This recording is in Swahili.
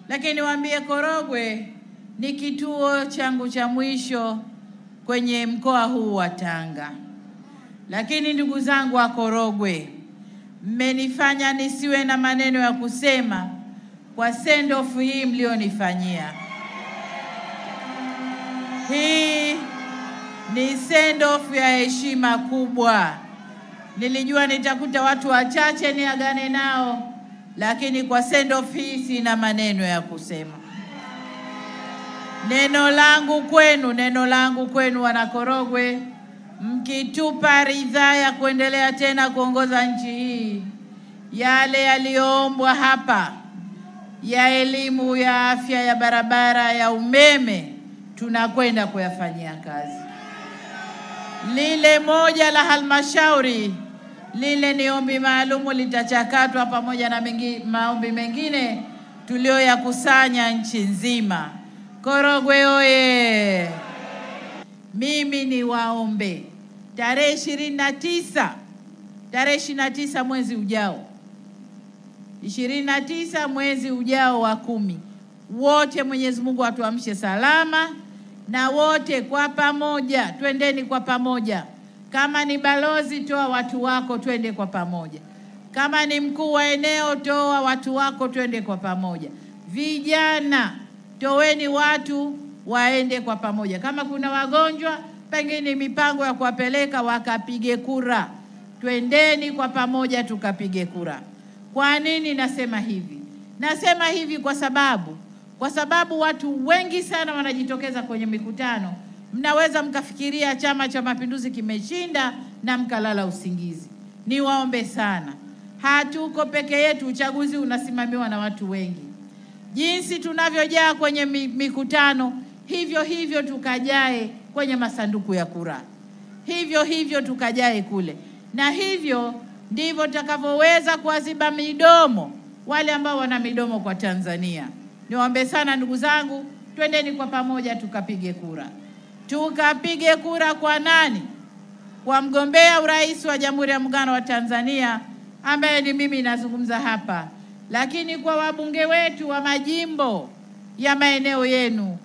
Lakini niwaambie Korogwe ni kituo changu cha mwisho kwenye mkoa huu wa Tanga. Lakini ndugu zangu wa Korogwe, mmenifanya nisiwe na maneno ya kusema kwa send off hii mlionifanyia. Hii ni send off ya heshima kubwa. Nilijua nitakuta watu wachache niagane nao, lakini kwa send off hii sina maneno ya kusema. Neno langu kwenu wana Korogwe, mkitupa ridhaa ya kuendelea tena kuongoza nchi hii, yale yaliyoombwa hapa ya elimu, ya afya, ya barabara, ya umeme, tunakwenda kuyafanyia kazi. Lile moja la halmashauri, lile ni ombi maalumu, litachakatwa pamoja na maombi mengine tulioyakusanya nchi nzima. Korogwe oye! Mimi ni waombe tarehe 29 mwezi ujao, 29 mwezi ujao wa 10, wote Mwenyezi Mungu atuamshe salama, na wote kwa pamoja twendeni kwa pamoja. Kama ni balozi, toa watu wako twende kwa pamoja. Kama ni mkuu wa eneo, toa watu wako twende kwa pamoja. Vijana, toweni watu waende kwa pamoja. Kama kuna wagonjwa, pengine mipango ya kuwapeleka wakapige kura. Twendeni kwa pamoja tukapige kura. Kwa nini nasema hivi? Nasema hivi kwa sababu watu wengi sana wanajitokeza kwenye mikutano. Mnaweza mkafikiria Chama cha Mapinduzi kimeshinda na mkalala usingizi. Niwaombe sana, hatuko peke yetu, uchaguzi unasimamiwa na watu wengi. Jinsi tunavyojaa kwenye mikutano, hivyo tukajae kwenye masanduku ya kura. Hivyo tukajae kule. Na hivyo ndivyo tutakavyoweza kuwaziba midomo wale ambao wana midomo kwa Tanzania. Niwaombe sana ndugu zangu, twendeni kwa pamoja tukapige kura. Tukapige kura kwa nani? Kwa mgombea urais wa Jamhuri ya Muungano wa Tanzania ambaye ni mimi nazungumza hapa. Lakini kwa wabunge wetu wa majimbo ya maeneo yenu,